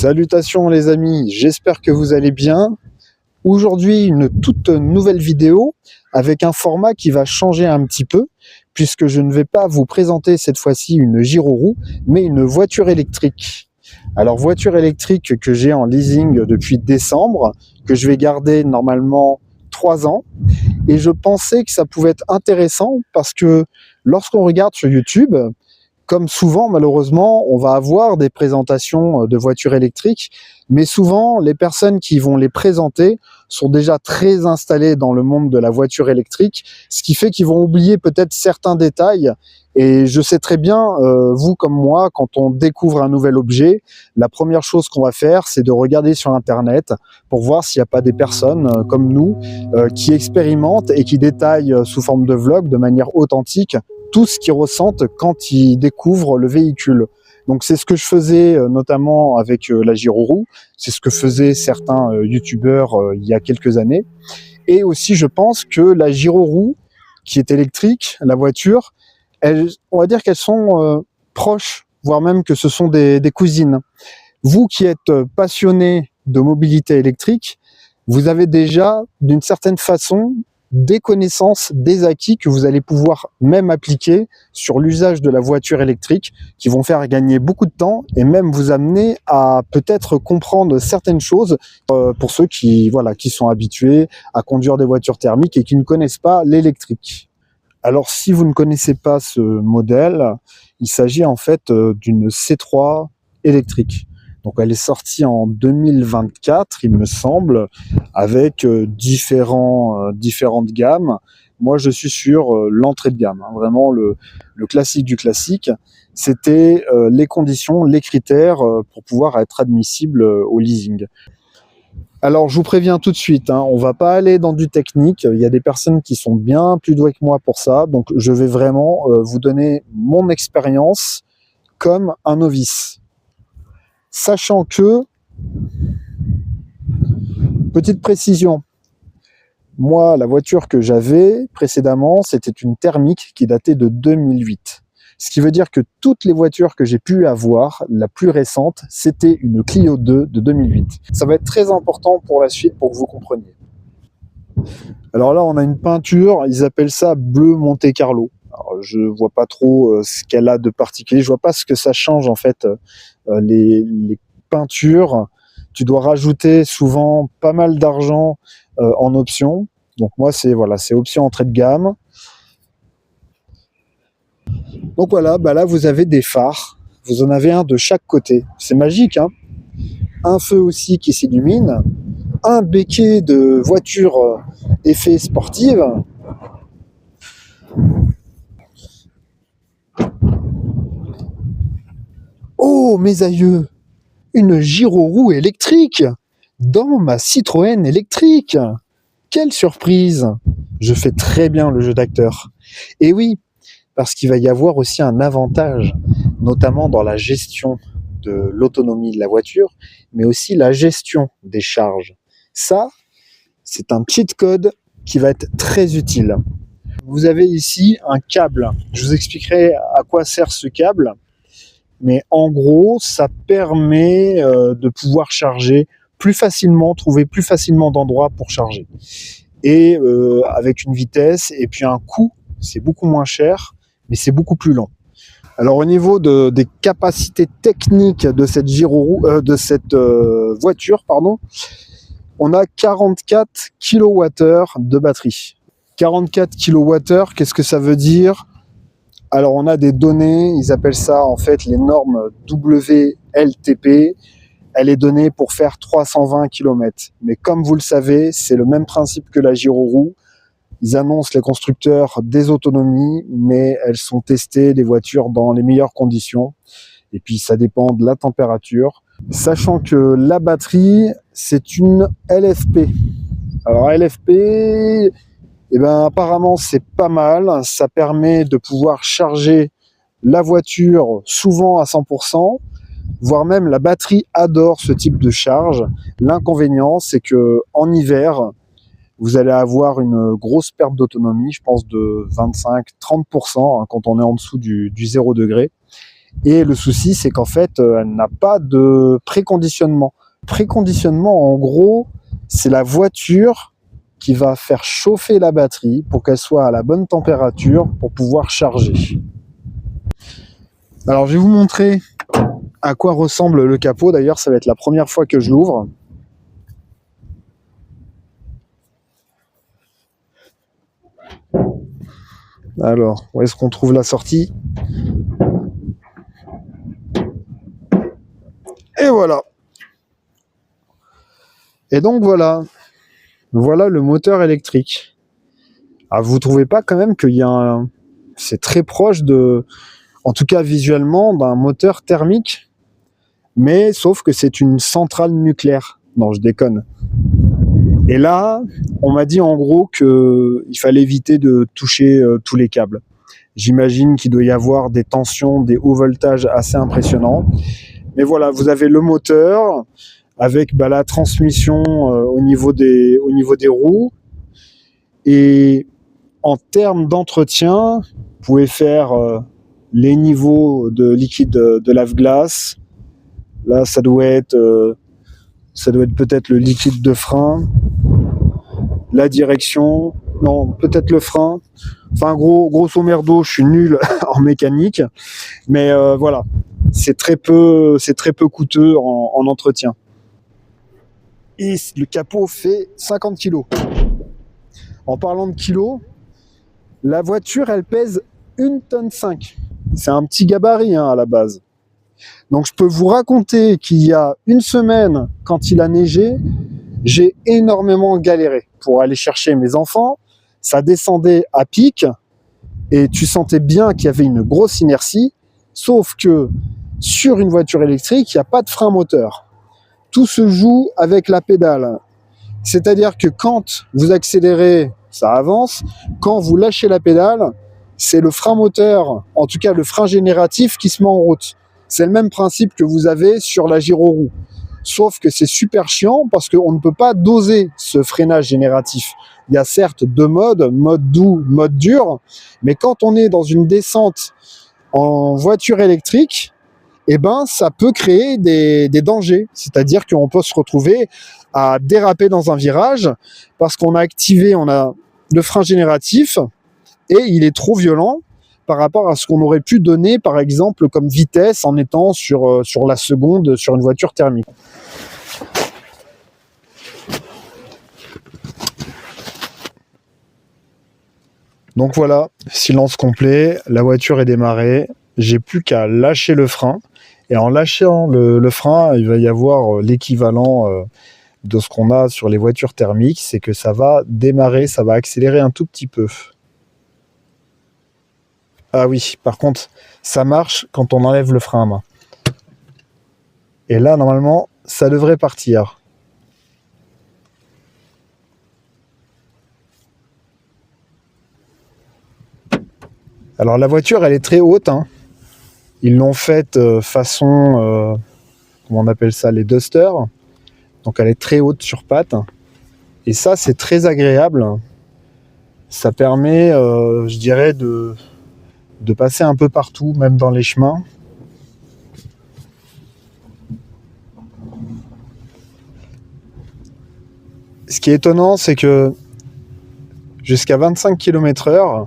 Salutations les amis, j'espère que vous allez bien. Aujourd'hui, une toute nouvelle vidéo avec un format qui va changer un petit peu puisque je ne vais pas vous présenter cette fois-ci une gyroroue, mais une voiture électrique. Alors voiture électrique que j'ai en leasing depuis décembre, que je vais garder normalement 3 ans. Et je pensais que ça pouvait être intéressant parce que lorsqu'on regarde sur YouTube, comme souvent, malheureusement, on va avoir des présentations de voitures électriques, mais souvent, les personnes qui vont les présenter sont déjà très installées dans le monde de la voiture électrique, ce qui fait qu'ils vont oublier peut-être certains détails. Et je sais très bien, vous comme moi, quand on découvre un nouvel objet, la première chose qu'on va faire, c'est de regarder sur Internet pour voir s'il n'y a pas des personnes comme nous qui expérimentent et qui détaillent sous forme de vlog de manière authentique tout ce qu'ils ressentent quand ils découvrent le véhicule. Donc c'est ce que je faisais notamment avec la gyroroue, c'est ce que faisaient certains youtubeurs il y a quelques années. Et aussi je pense que la gyroroue qui est électrique, la voiture, on va dire qu'elles sont proches, voire même que ce sont des cousines. Vous qui êtes passionné de mobilité électrique, vous avez déjà d'une certaine façon des connaissances, des acquis que vous allez pouvoir même appliquer sur l'usage de la voiture électrique, qui vont faire gagner beaucoup de temps et même vous amener à peut-être comprendre certaines choses pour ceux qui sont habitués à conduire des voitures thermiques et qui ne connaissent pas l'électrique. Alors si vous ne connaissez pas ce modèle, il s'agit en fait d'une C3 électrique. Donc elle est sortie en 2024, il me semble, avec différentes gammes. Moi, je suis sur l'entrée de gamme, hein, vraiment le classique du classique. C'était les conditions, les critères pour pouvoir être admissible au leasing. Alors, je vous préviens tout de suite, hein, on va pas aller dans du technique. Il y a des personnes qui sont bien plus douées que moi pour ça. Donc, je vais vraiment vous donner mon expérience comme un novice. Sachant que, petite précision, moi, la voiture que j'avais précédemment, c'était une thermique qui datait de 2008. Ce qui veut dire que toutes les voitures que j'ai pu avoir, la plus récente, c'était une Clio 2 de 2008. Ça va être très important pour la suite pour que vous compreniez. Alors là, on a une peinture, ils appellent ça bleu Monte Carlo. Alors, je vois pas trop ce qu'elle a de particulier, je vois pas ce que ça change en fait. Les peintures, tu dois rajouter souvent pas mal d'argent en option. Donc moi c'est option entrée de gamme. Donc voilà, là vous avez des phares, vous en avez un de chaque côté, c'est magique, hein. Un feu aussi qui s'illumine, un béquet de voiture effet sportive. Oh mes aïeux, une gyroroue électrique dans ma Citroën électrique. Quelle surprise! Je fais très bien le jeu d'acteur. Et oui, parce qu'il va y avoir aussi un avantage, notamment dans la gestion de l'autonomie de la voiture, mais aussi la gestion des charges. Ça, c'est un cheat code qui va être très utile. Vous avez ici un câble. Je vous expliquerai à quoi sert ce câble. Mais en gros, ça permet de pouvoir charger plus facilement, trouver plus facilement d'endroits pour charger. Et avec une vitesse et puis un coût, c'est beaucoup moins cher, mais c'est beaucoup plus lent. Alors au niveau des capacités techniques de cette voiture, on a 44 kWh de batterie. 44 kWh, qu'est-ce que ça veut dire ? Alors on a des données, ils appellent ça en fait les normes WLTP. Elle est donnée pour faire 320 km. Mais comme vous le savez, c'est le même principe que la gyroroue. Ils annoncent, les constructeurs, des autonomies, mais elles sont testées, les voitures, dans les meilleures conditions. Et puis ça dépend de la température. Sachant que la batterie, c'est une LFP. Alors LFP... apparemment c'est pas mal, ça permet de pouvoir charger la voiture souvent à 100%, voire même la batterie adore ce type de charge. L'inconvénient, c'est que en hiver, vous allez avoir une grosse perte d'autonomie, je pense de 25-30% quand on est en dessous du 0 degré. Et le souci, c'est qu'en fait, elle n'a pas de préconditionnement. Préconditionnement, en gros, c'est la voiture qui va faire chauffer la batterie pour qu'elle soit à la bonne température pour pouvoir charger. Alors, je vais vous montrer à quoi ressemble le capot. D'ailleurs, ça va être la première fois que je l'ouvre. Alors, où est-ce qu'on trouve la sortie? Et voilà. Et donc voilà le moteur électrique. Ah, vous trouvez pas quand même qu'il y a c'est très proche en tout cas visuellement, d'un moteur thermique, mais sauf que c'est une centrale nucléaire. Non, je déconne. Et là, on m'a dit en gros qu'il fallait éviter de toucher tous les câbles. J'imagine qu'il doit y avoir des tensions, des hauts voltages assez impressionnants. Mais voilà, vous avez le moteur avec la transmission au niveau des roues. Et en termes d'entretien, vous pouvez faire les niveaux de liquide de lave-glace. Là, ça doit être peut-être le liquide de frein, la direction, non, peut-être le frein. Enfin, grosso merdo, je suis nul en mécanique, mais voilà, c'est très peu coûteux en entretien. Et le capot fait 50 kg. En parlant de kilos, la voiture, elle pèse 1,5 tonne. C'est un petit gabarit à la base. Donc je peux vous raconter qu'il y a une semaine, quand il a neigé, j'ai énormément galéré pour aller chercher mes enfants. Ça descendait à pic et tu sentais bien qu'il y avait une grosse inertie, sauf que sur une voiture électrique, il n'y a pas de frein moteur. Tout se joue avec la pédale. C'est-à-dire que quand vous accélérez, ça avance. Quand vous lâchez la pédale, c'est le frein moteur, en tout cas le frein génératif, qui se met en route. C'est le même principe que vous avez sur la gyroroue. Sauf que c'est super chiant parce qu'on ne peut pas doser ce freinage génératif. Il y a certes deux modes, mode doux, mode dur, mais quand on est dans une descente en voiture électrique, eh ben, ça peut créer des dangers. C'est-à-dire qu'on peut se retrouver à déraper dans un virage parce qu'on a activé, on a le frein génératif et il est trop violent par rapport à ce qu'on aurait pu donner, par exemple, comme vitesse en étant sur la seconde sur une voiture thermique. Donc voilà, silence complet, la voiture est démarrée, j'ai plus qu'à lâcher le frein. Et en lâchant le frein, il va y avoir l'équivalent de ce qu'on a sur les voitures thermiques, c'est que ça va démarrer, ça va accélérer un tout petit peu. Ah oui, par contre, ça marche quand on enlève le frein à main. Et là, normalement, ça devrait partir. Alors la voiture, elle est très haute, Ils l'ont faite façon, comment on appelle ça, les dusters. Donc elle est très haute sur pattes. Et ça, c'est très agréable. Ça permet, je dirais, de passer un peu partout, même dans les chemins. Ce qui est étonnant, c'est que jusqu'à 25 km/h,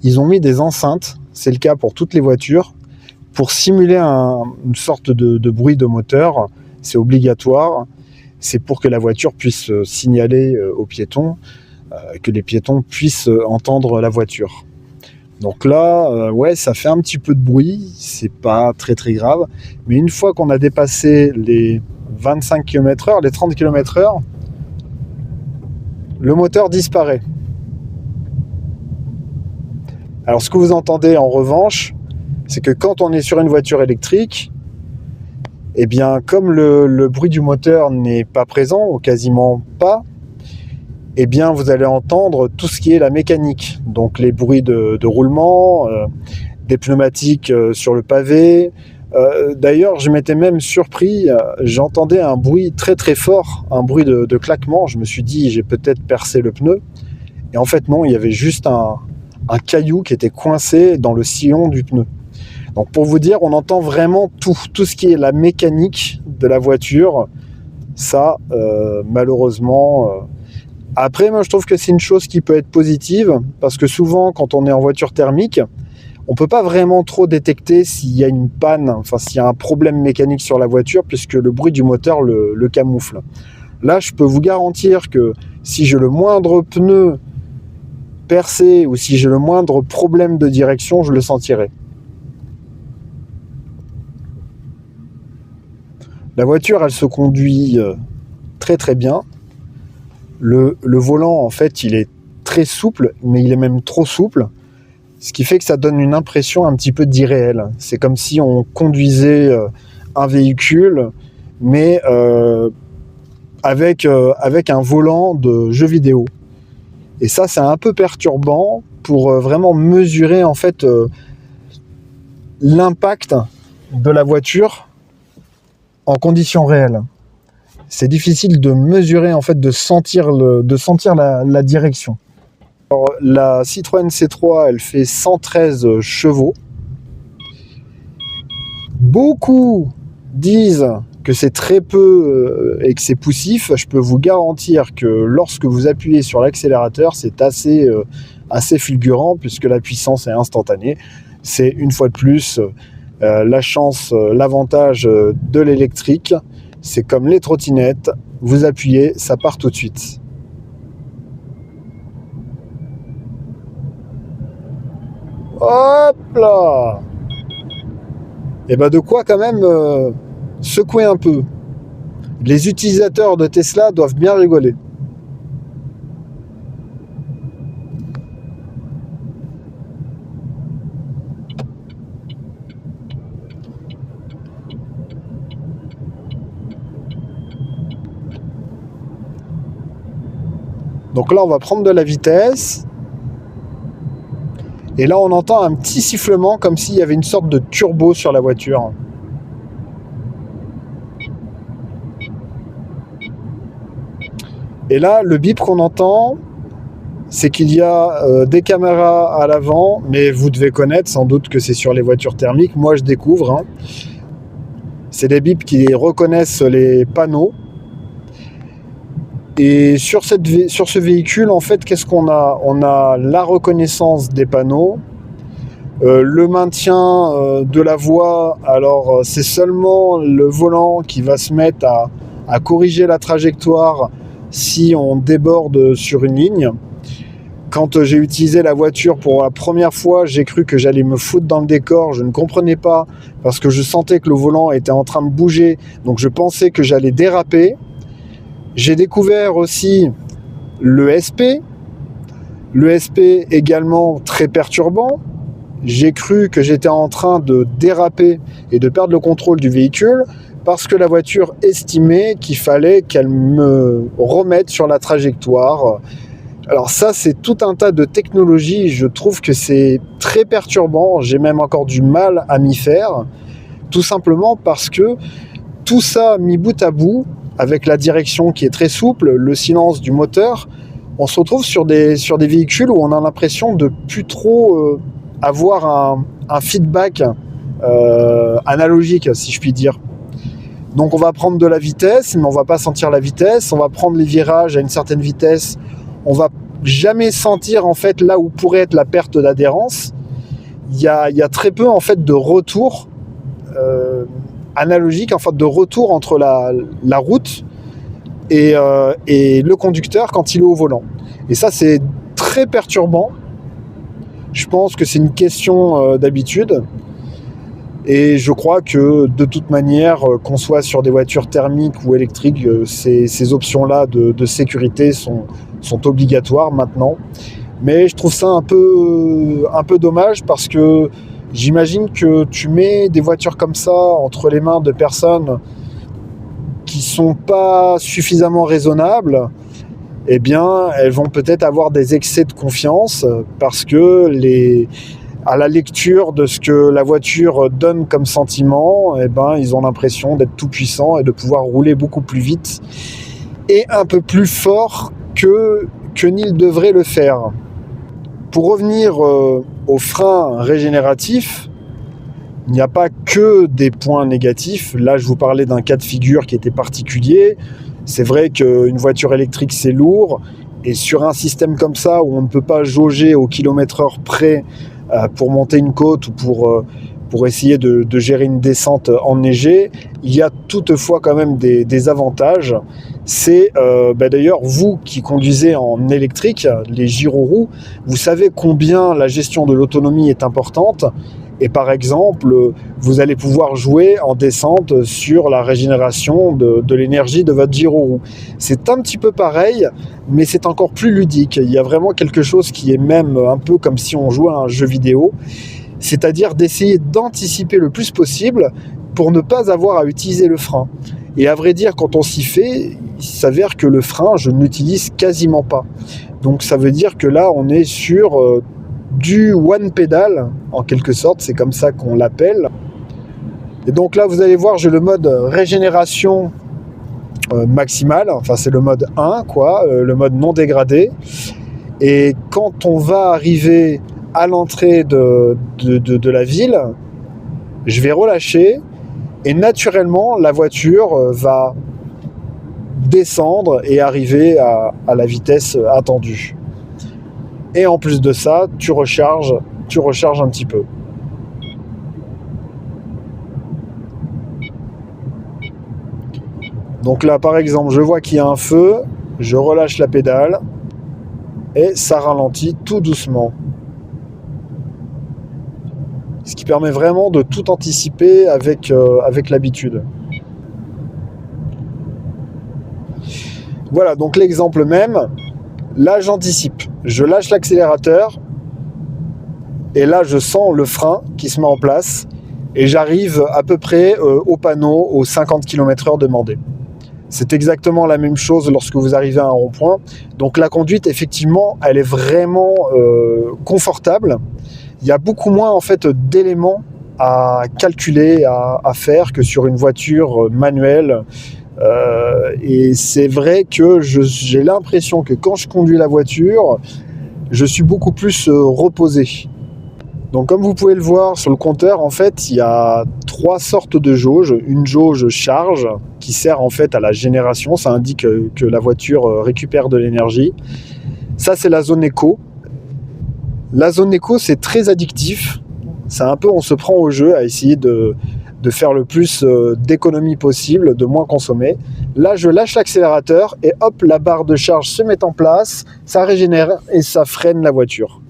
ils ont mis des enceintes, c'est le cas pour toutes les voitures, pour simuler une sorte de bruit de moteur. C'est obligatoire. C'est pour que la voiture puisse signaler aux piétons, que les piétons puissent entendre la voiture. Donc là, ouais, ça fait un petit peu de bruit, c'est pas très très grave, mais une fois qu'on a dépassé les 25 km/h, les 30 km/h, le moteur disparaît. Alors ce que vous entendez en revanche, c'est que quand on est sur une voiture électrique, eh bien comme le bruit du moteur n'est pas présent, ou quasiment pas, eh bien vous allez entendre tout ce qui est la mécanique, donc les bruits de roulement, des pneumatiques sur le pavé. D'ailleurs, je m'étais même surpris, j'entendais un bruit très très fort, un bruit de claquement. Je me suis dit, j'ai peut-être percé le pneu. Et en fait non, il y avait juste un caillou qui était coincé dans le sillon du pneu. Donc pour vous dire, on entend vraiment tout ce qui est la mécanique de la voiture. Ça, malheureusement... Après, moi je trouve que c'est une chose qui peut être positive, parce que souvent quand on est en voiture thermique, on peut pas vraiment trop détecter s'il y a une panne, enfin s'il y a un problème mécanique sur la voiture, puisque le bruit du moteur le camoufle. Là, je peux vous garantir que si j'ai le moindre pneu percé ou si j'ai le moindre problème de direction, je le sentirai. La voiture, elle se conduit très très bien. Le volant, en fait, il est très souple, mais il est même trop souple, ce qui fait que ça donne une impression un petit peu d'irréel. C'est comme si on conduisait un véhicule, mais avec un volant de jeu vidéo. Et ça, c'est un peu perturbant pour vraiment mesurer en fait l'impact de la voiture en conditions réelles. C'est difficile de mesurer, en fait, de sentir la direction. Alors, la Citroën C3, elle fait 113 chevaux. Beaucoup disent que c'est très peu et que c'est poussif. Je peux vous garantir que lorsque vous appuyez sur l'accélérateur, c'est assez fulgurant, puisque la puissance est instantanée. C'est une fois de plus la chance, l'avantage de l'électrique. C'est comme les trottinettes, vous appuyez, ça part tout de suite. Hop là! Et ben de quoi quand même secouer un peu. Les utilisateurs de Tesla doivent bien rigoler. Donc là, on va prendre de la vitesse. Et là, on entend un petit sifflement comme s'il y avait une sorte de turbo sur la voiture. Et là, le bip qu'on entend, c'est qu'il y a des caméras à l'avant, mais vous devez connaître sans doute que c'est sur les voitures thermiques. Moi, je découvre. Hein. C'est des bips qui reconnaissent les panneaux. Et sur ce véhicule, en fait, qu'est-ce qu'on a? On a la reconnaissance des panneaux, le maintien de la voie. Alors, c'est seulement le volant qui va se mettre à corriger la trajectoire si on déborde sur une ligne. Quand j'ai utilisé la voiture pour la première fois, j'ai cru que j'allais me foutre dans le décor. Je ne comprenais pas parce que je sentais que le volant était en train de bouger. Donc, je pensais que j'allais déraper. J'ai découvert aussi le SP. Le SP également très perturbant. J'ai cru que j'étais en train de déraper et de perdre le contrôle du véhicule parce que la voiture estimait qu'il fallait qu'elle me remette sur la trajectoire. Alors ça, c'est tout un tas de technologies. Je trouve que c'est très perturbant. J'ai même encore du mal à m'y faire. Tout simplement parce que tout ça mis bout à bout, avec la direction qui est très souple, le silence du moteur, on se retrouve sur des véhicules où on a l'impression de plus trop avoir un feedback analogique, si je puis dire. Donc on va prendre de la vitesse, mais on va pas sentir la vitesse. On va prendre les virages à une certaine vitesse. On va jamais sentir en fait là où pourrait être la perte d'adhérence. Il y a très peu en fait de retour analogique, en fait de retour entre la route et le conducteur quand il est au volant. Et ça, c'est très perturbant. Je pense que c'est une question d'habitude. Et je crois que de toute manière, qu'on soit sur des voitures thermiques ou électriques, ces options-là de sécurité sont obligatoires maintenant. Mais je trouve ça un peu dommage parce que j'imagine que tu mets des voitures comme ça entre les mains de personnes qui sont pas suffisamment raisonnables, eh bien, elles vont peut-être avoir des excès de confiance parce que à la lecture de ce que la voiture donne comme sentiment, eh ben, ils ont l'impression d'être tout puissants et de pouvoir rouler beaucoup plus vite et un peu plus fort que Neil devrait le faire. Pour revenir aux freins régénératifs, Il n'y a pas que des points négatifs. Là, je vous parlais d'un cas de figure qui était particulier. C'est vrai qu'une voiture électrique, c'est lourd. Et sur un système comme ça, où on ne peut pas jauger au kilomètre-heure près pour monter une côte ou pour essayer de gérer une descente enneigée, il y a toutefois quand même des avantages. C'est d'ailleurs, vous qui conduisez en électrique, les gyroroues, vous savez combien la gestion de l'autonomie est importante. Et par exemple, vous allez pouvoir jouer en descente sur la régénération de l'énergie de votre gyroroue. C'est un petit peu pareil, mais c'est encore plus ludique. Il y a vraiment quelque chose qui est même un peu comme si on jouait à un jeu vidéo, c'est-à-dire d'essayer d'anticiper le plus possible pour ne pas avoir à utiliser le frein. Et à vrai dire, quand on s'y fait, il s'avère que le frein, je ne l'utilise quasiment pas. Donc ça veut dire que là, on est sur du one pedal, en quelque sorte, c'est comme ça qu'on l'appelle. Et donc là, vous allez voir, j'ai le mode régénération maximale, enfin c'est le mode 1, quoi, le mode non dégradé. Et quand on va arriver à l'entrée de la ville, je vais relâcher et naturellement, la voiture va descendre et arriver à la vitesse attendue. Et en plus de ça, tu recharges un petit peu. Donc là, par exemple, je vois qu'il y a un feu, je relâche la pédale et ça ralentit tout doucement. Ce qui permet vraiment de tout anticiper avec l'habitude. Voilà, donc l'exemple même, là j'anticipe. Je lâche l'accélérateur et là je sens le frein qui se met en place et j'arrive à peu près au panneau aux 50 km/h demandé. C'est exactement la même chose lorsque vous arrivez à un rond-point. Donc la conduite, effectivement, elle est vraiment confortable. Il y a beaucoup moins en fait d'éléments à calculer, à faire que sur une voiture manuelle. Et c'est vrai que j'ai l'impression que quand je conduis la voiture, je suis beaucoup plus reposé. Donc comme vous pouvez le voir sur le compteur, en fait, il y a 3 sortes de jauges. Une jauge charge qui sert en fait à la génération, ça indique que la voiture récupère de l'énergie. Ça, c'est la zone éco. La zone éco, c'est très addictif. C'est un peu, on se prend au jeu à essayer de faire le plus d'économie possible, de moins consommer. Là, je lâche l'accélérateur et hop, la barre de charge se met en place, ça régénère et ça freine la voiture.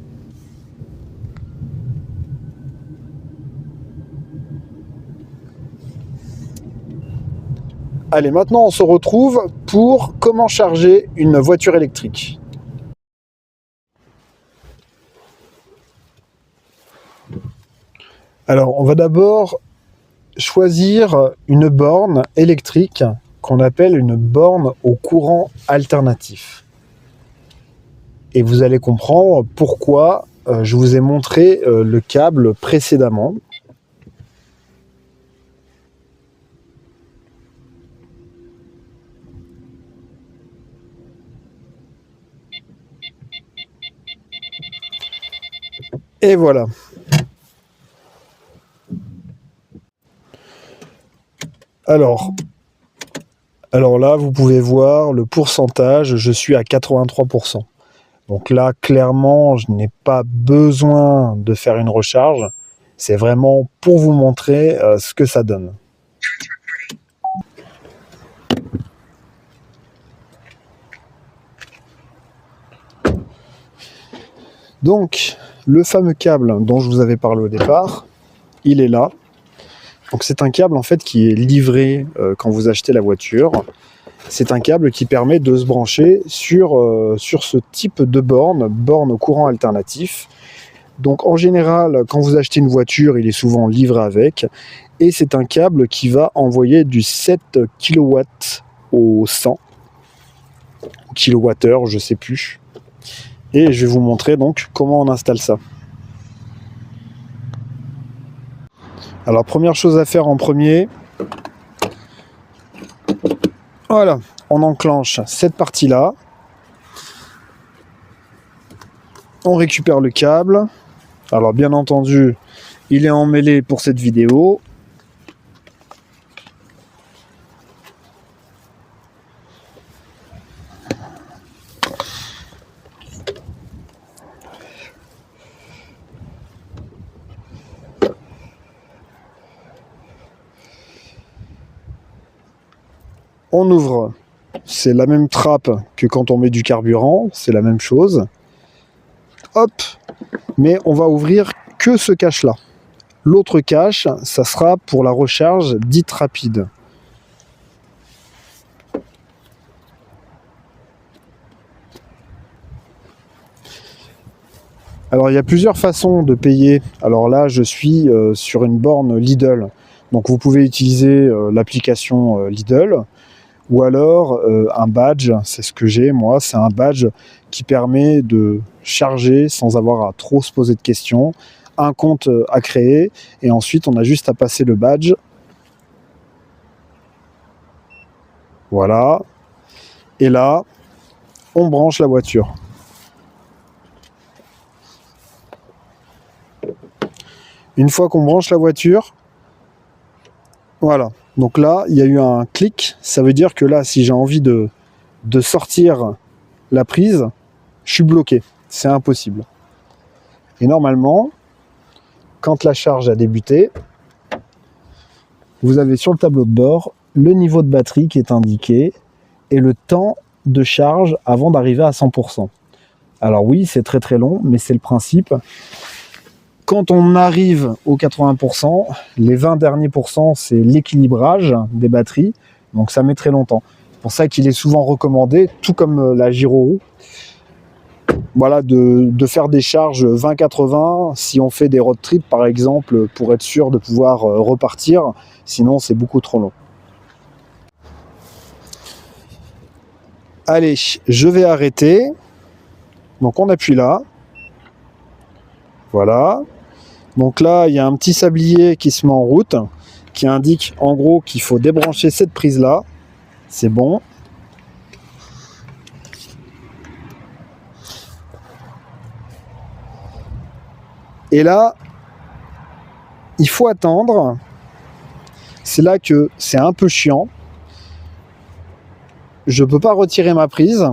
Allez, maintenant on se retrouve pour comment charger une voiture électrique. Alors, on va d'abord choisir une borne électrique qu'on appelle une borne au courant alternatif. Et vous allez comprendre pourquoi je vous ai montré le câble précédemment. Et voilà. Alors là, vous pouvez voir le pourcentage, je suis à 83%. Donc là, clairement, je n'ai pas besoin de faire une recharge. C'est vraiment pour vous montrer ce que ça donne. Donc, le fameux câble dont je vous avais parlé au départ, il est là. Donc c'est un câble en fait qui est livré quand vous achetez la voiture. C'est un câble qui permet de se brancher sur ce type de borne au courant alternatif. Donc en général, quand vous achetez une voiture, il est souvent livré avec. Et c'est un câble qui va envoyer du 7 kW au 100 kWh, je ne sais plus. Et je vais vous montrer donc comment on installe ça. Alors première chose à faire en premier, voilà, on enclenche cette partie-là. On récupère le câble. Alors bien entendu, Il est emmêlé pour cette vidéo. On ouvre, c'est la même trappe que quand on met du carburant, c'est la même chose. Hop, mais on va ouvrir que ce cache-là. L'autre cache, ça sera pour la recharge dite rapide. Alors il y a plusieurs façons de payer. Alors là, je suis sur une borne Lidl. Donc vous pouvez utiliser l'application Lidl. Ou alors un badge, c'est ce que j'ai moi, c'est un badge qui permet de charger sans avoir à trop se poser de questions, un compte à créer et ensuite on a juste à passer le badge. Voilà. Et là, on branche la voiture. Une fois qu'on branche la voiture, voilà. Donc là, il y a eu un clic. Ça veut dire que là, si j'ai envie de sortir la prise, je suis bloqué. C'est impossible. Et normalement, quand la charge a débuté, vous avez sur le tableau de bord le niveau de batterie qui est indiqué et le temps de charge avant d'arriver à 100%. Alors oui, c'est très très long, mais c'est le principe. Quand on arrive aux 80%, les 20 derniers pourcents, c'est l'équilibrage des batteries. Donc ça met très longtemps. C'est pour ça qu'il est souvent recommandé, tout comme la gyroroue, voilà, de faire des charges 20-80 si on fait des road trips par exemple, pour être sûr de pouvoir repartir. Sinon, c'est beaucoup trop long. Allez, je vais arrêter. Donc on appuie là. Voilà. Donc là, il y a un petit sablier qui se met en route, qui indique en gros qu'il faut débrancher cette prise-là. C'est bon. Et là, il faut attendre. C'est là que c'est un peu chiant. Je ne peux pas retirer ma prise.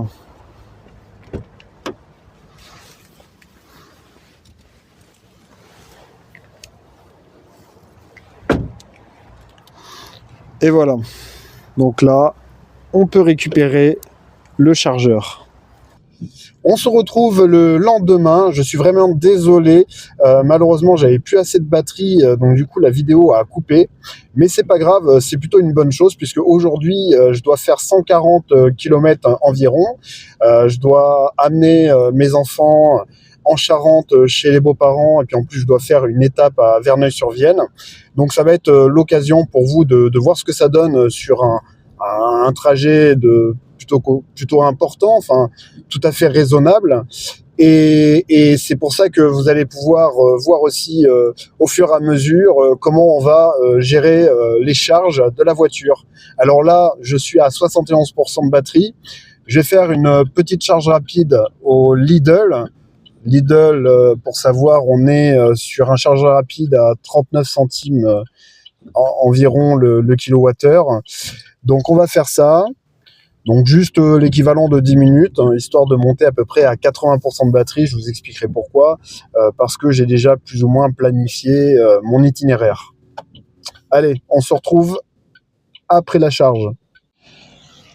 Et voilà. Donc là, on peut récupérer le chargeur. On se retrouve le lendemain. Je suis vraiment désolé. Malheureusement, j'avais plus assez de batterie, donc du coup la vidéo a coupé. Mais c'est pas grave, c'est plutôt une bonne chose puisque aujourd'hui, je dois faire 140 km environ. Je dois amener mes enfants en Charente chez les beaux-parents et puis en plus je dois faire une étape à Verneuil-sur-Vienne. Donc ça va être l'occasion pour vous de voir ce que ça donne sur un trajet plutôt important, enfin tout à fait raisonnable. Et c'est pour ça que vous allez pouvoir voir aussi au fur et à mesure comment on va gérer les charges de la voiture. Alors là, je suis à 71% de batterie. Je vais faire une petite charge rapide au Lidl. Lidl, pour savoir, on est sur un chargeur rapide à 39 centimes environ le kilowattheure. Donc on va faire ça. Donc juste l'équivalent de 10 minutes, hein, histoire de monter à peu près à 80% de batterie. Je vous expliquerai pourquoi. Parce que j'ai déjà plus ou moins planifié mon itinéraire. Allez, on se retrouve après la charge.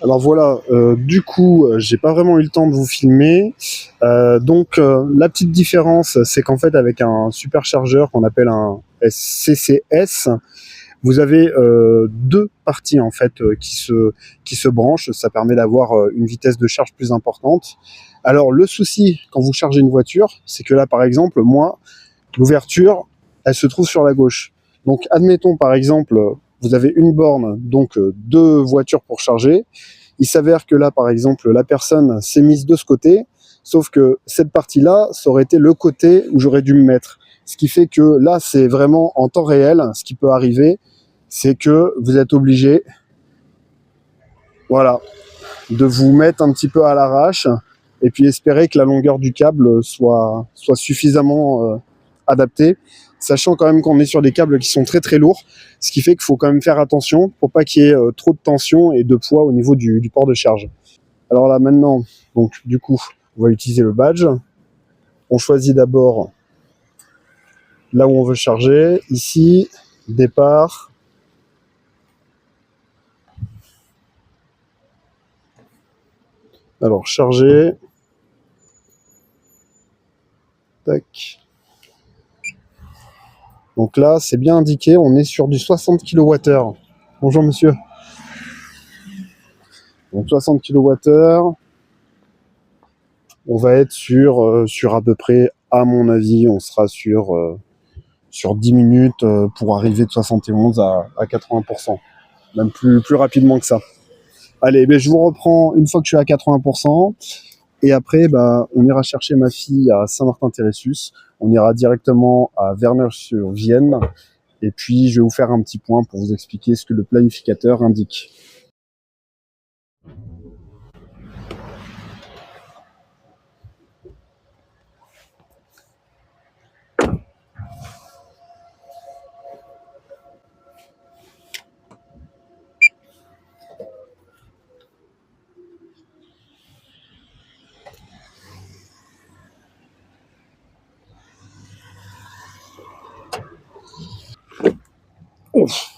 Alors voilà, du coup, j'ai pas vraiment eu le temps de vous filmer. Donc la petite différence, c'est qu'en fait, avec un superchargeur qu'on appelle un CCS, vous avez deux parties en fait qui se branchent. Ça permet d'avoir une vitesse de charge plus importante. Alors le souci quand vous chargez une voiture, c'est que là, par exemple, moi, l'ouverture, elle se trouve sur la gauche. Donc admettons par exemple, vous avez une borne, donc deux voitures pour charger. Il s'avère que là, par exemple, la personne s'est mise de ce côté, sauf que cette partie-là, ça aurait été le côté où j'aurais dû me mettre. Ce qui fait que là, c'est vraiment en temps réel. Ce qui peut arriver, c'est que vous êtes obligé, voilà, de vous mettre un petit peu à l'arrache et puis espérer que la longueur du câble soit suffisamment adaptée. sachant quand même qu'on est sur des câbles qui sont très très lourds, ce qui fait qu'il faut quand même faire attention pour pas qu'il y ait trop de tension et de poids au niveau du port de charge. Alors là maintenant, donc du coup, on va utiliser le badge. On choisit d'abord là où on veut charger, ici, départ. Alors charger. Tac. Donc là, c'est bien indiqué, on est sur du 60 kWh. Bonjour monsieur. Donc 60 kWh. On va être sur à peu près, à mon avis, on sera sur 10 minutes pour arriver de 71 à 80%. Même plus rapidement que ça. Allez, ben, je vous reprends une fois que je suis à 80%. Et après, bah, on ira chercher ma fille à Saint-Martin-Térésus. On ira directement à Verneuil-sur-Vienne. Et puis, je vais vous faire un petit point pour vous expliquer ce que le planificateur indique. Ouf.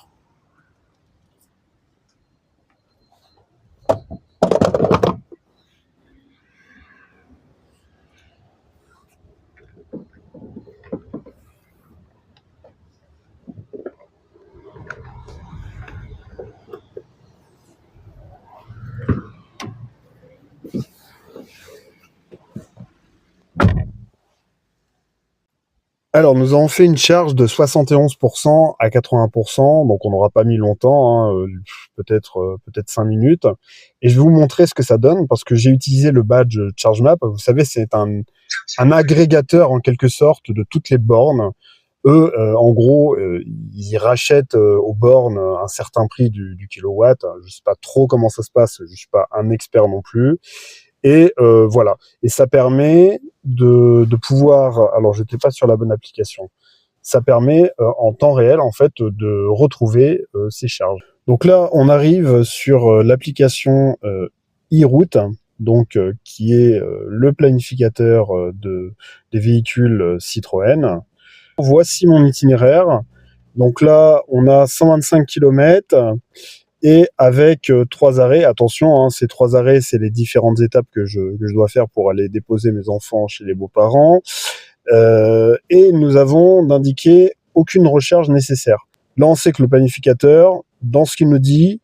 Alors, nous avons fait une charge de 71% à 80%, donc on n'aura pas mis longtemps, hein, peut-être 5 minutes. Et je vais vous montrer ce que ça donne, parce que j'ai utilisé le badge ChargeMap. Vous savez, c'est un agrégateur, en quelque sorte, de toutes les bornes. Eux, en gros, ils rachètent aux bornes un certain prix du kilowatt. Je sais pas trop comment ça se passe, je suis pas un expert non plus. Et voilà. Et ça permet de pouvoir. Alors, je n'étais pas sur la bonne application. Ça permet en temps réel, en fait, de retrouver ces charges. Donc là, on arrive sur l'application e-route, donc qui est le planificateur des véhicules Citroën. Voici mon itinéraire. Donc là, on a 125 km. Et avec 3 arrêts, attention, hein, ces 3 arrêts, c'est les différentes étapes que je dois faire pour aller déposer mes enfants chez les beaux-parents. Et nous avons d'indiquer aucune recharge nécessaire. Là, on sait que le planificateur, dans ce qu'il nous dit,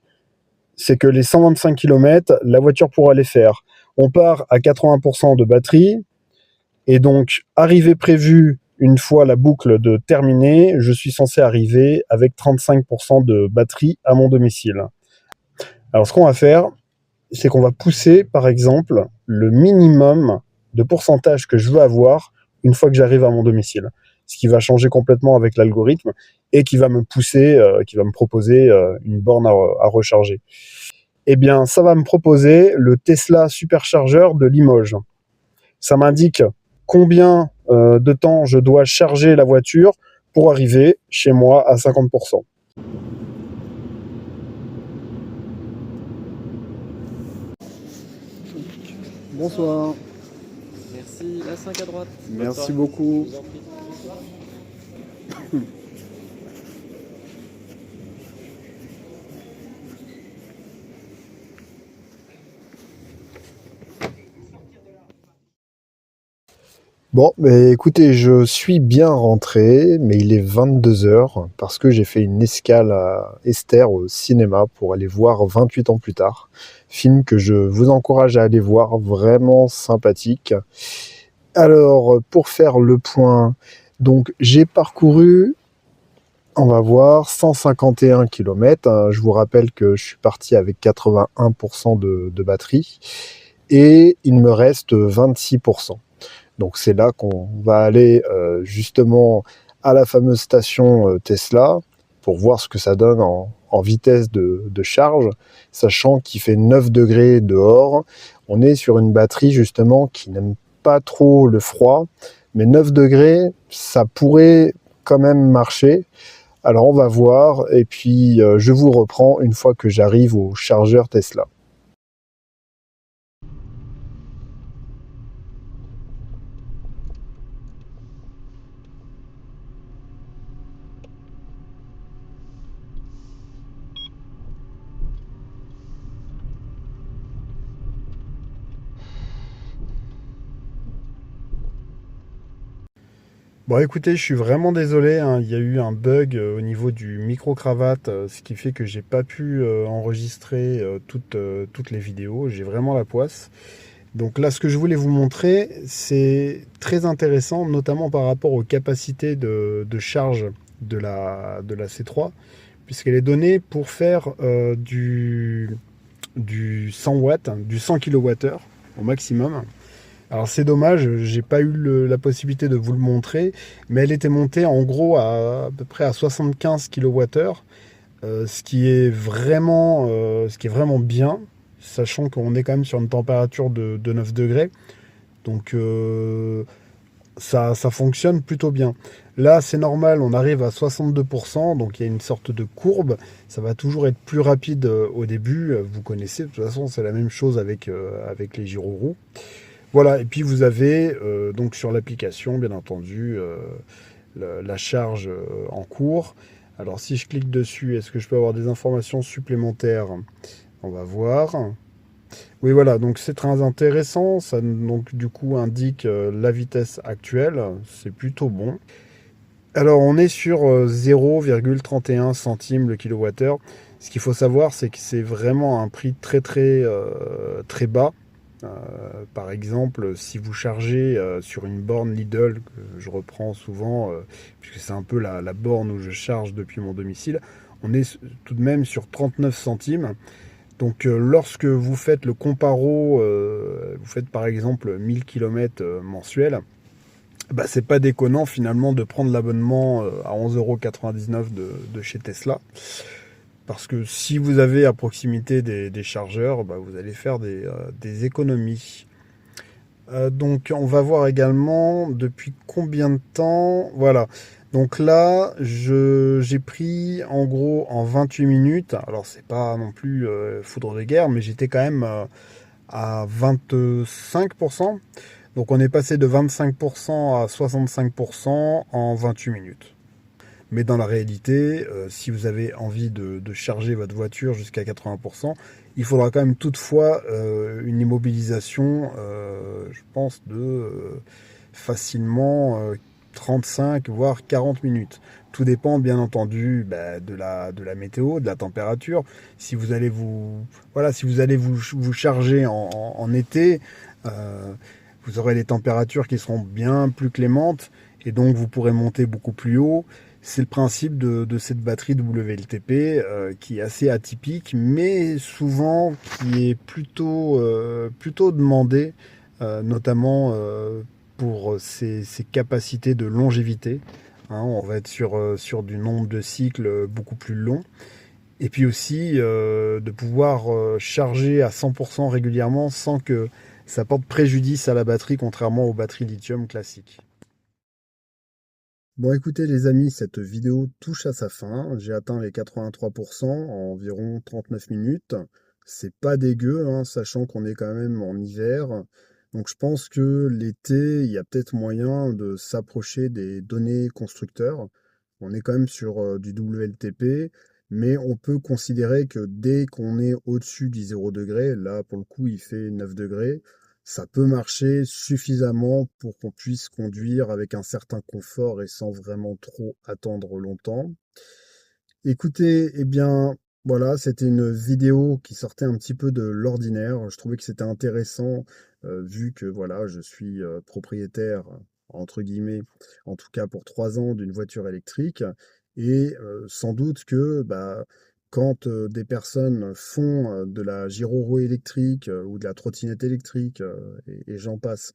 c'est que les 125 km, la voiture pourra les faire. On part à 80% de batterie, et donc, arrivée prévue, une fois la boucle de terminée, je suis censé arriver avec 35% de batterie à mon domicile. Alors, ce qu'on va faire, c'est qu'on va pousser, par exemple, le minimum de pourcentage que je veux avoir une fois que j'arrive à mon domicile. Ce qui va changer complètement avec l'algorithme et qui va me pousser, qui va me proposer une borne à recharger. Eh bien, ça va me proposer le Tesla superchargeur de Limoges. Ça m'indique combien de temps je dois charger la voiture pour arriver chez moi à 50%. Bonsoir. Merci, la 5 à droite. Merci beaucoup. Bon, mais écoutez, je suis bien rentré, mais il est 22h parce que j'ai fait une escale à Esther au cinéma pour aller voir 28 ans plus tard. Film que je vous encourage à aller voir, vraiment sympathique. Alors, pour faire le point, donc j'ai parcouru, on va voir, 151 km. Je vous rappelle que je suis parti avec 81% de batterie et il me reste 26%. Donc c'est là qu'on va aller justement à la fameuse station Tesla pour voir ce que ça donne en vitesse de charge, sachant qu'il fait 9 degrés dehors. On est sur une batterie justement qui n'aime pas trop le froid, mais 9 degrés, ça pourrait quand même marcher. Alors on va voir et puis je vous reprends une fois que j'arrive au chargeur Tesla. Bon écoutez, je suis vraiment désolé, hein, il y a eu un bug au niveau du micro-cravate, ce qui fait que j'ai pas pu enregistrer toutes les vidéos, j'ai vraiment la poisse. Donc là, ce que je voulais vous montrer, c'est très intéressant, notamment par rapport aux capacités de charge de la C3, puisqu'elle est donnée pour faire du 100 watts, hein, du 100 kWh au maximum. Alors c'est dommage, j'ai pas eu la possibilité de vous le montrer, mais elle était montée en gros à peu près à 75 kWh, ce qui est vraiment bien, sachant qu'on est quand même sur une température de 9 degrés. Donc ça fonctionne plutôt bien. Là, c'est normal, on arrive à 62%, donc il y a une sorte de courbe. Ça va toujours être plus rapide au début. Vous connaissez, de toute façon, c'est la même chose avec les gyroroues. Voilà, et puis vous avez donc sur l'application, bien entendu, la charge en cours. Alors si je clique dessus, est-ce que je peux avoir des informations supplémentaires? On va voir. Oui, voilà, donc c'est très intéressant. Ça donc du coup indique la vitesse actuelle. C'est plutôt bon. Alors on est sur 0,31 centimes le kilowattheure. Ce qu'il faut savoir, c'est que c'est vraiment un prix très bas. Par exemple, si vous chargez sur une borne Lidl, que je reprends souvent, puisque c'est un peu la borne où je charge depuis mon domicile, on est tout de même sur 39 centimes. Donc lorsque vous faites le comparo, vous faites par exemple 1000 km mensuels, bah, c'est pas déconnant finalement de prendre l'abonnement à 11,99 € de chez Tesla. Parce que si vous avez à proximité des chargeurs, bah, vous allez faire des économies. Donc on va voir également depuis combien de temps. Voilà. Donc là, j'ai pris en gros en 28 minutes. Alors c'est pas non plus foudre de guerre, mais j'étais quand même à 25%. Donc on est passé de 25% à 65% en 28 minutes. Mais dans la réalité, si vous avez envie de charger votre voiture jusqu'à 80%, il faudra quand même toutefois une immobilisation, je pense, de facilement 35 voire 40 minutes. Tout dépend bien entendu bah, de la météo, de la température. Si vous allez vous charger en été, euh, vous aurez des températures qui seront bien plus clémentes et donc vous pourrez monter beaucoup plus haut. C'est le principe de cette batterie WLTP qui est assez atypique, mais souvent qui est plutôt demandée, notamment pour ses capacités de longévité. Hein, on va être sur du nombre de cycles beaucoup plus long. Et puis aussi de pouvoir charger à 100% régulièrement sans que ça porte préjudice à la batterie, contrairement aux batteries lithium classiques. Bon, écoutez les amis, cette vidéo touche à sa fin. J'ai atteint les 83% en environ 39 minutes. C'est pas dégueu, hein, sachant qu'on est quand même en hiver. Donc je pense que l'été, il y a peut-être moyen de s'approcher des données constructeurs. On est quand même sur du WLTP, mais on peut considérer que dès qu'on est au-dessus du 0 degré, là pour le coup il fait 9 degrés, ça peut marcher suffisamment pour qu'on puisse conduire avec un certain confort et sans vraiment trop attendre longtemps. Écoutez, eh bien, voilà, c'était une vidéo qui sortait un petit peu de l'ordinaire. Je trouvais que c'était intéressant, vu que voilà, je suis propriétaire, entre guillemets, en tout cas pour 3 ans, d'une voiture électrique. Et sans doute que bah, quand des personnes font de la gyroroue électrique ou de la trottinette électrique, et j'en passe,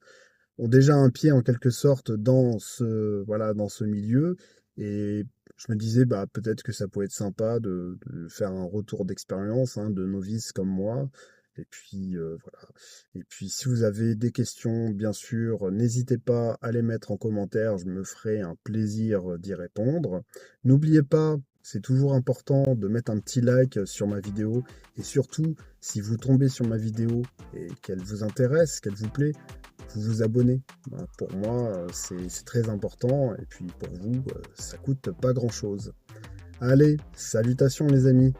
ont déjà un pied en quelque sorte dans ce milieu. Et je me disais, bah, peut-être que ça pourrait être sympa de faire un retour d'expérience, hein, de novice comme moi. Et puis voilà. Et puis si vous avez des questions, bien sûr, n'hésitez pas à les mettre en commentaire, je me ferai un plaisir d'y répondre. N'oubliez pas, c'est toujours important de mettre un petit like sur ma vidéo et surtout, si vous tombez sur ma vidéo et qu'elle vous intéresse, qu'elle vous plaît, vous vous abonnez. Ben, pour moi, c'est très important et puis pour vous, ça coûte pas grand-chose. Allez, salutations les amis!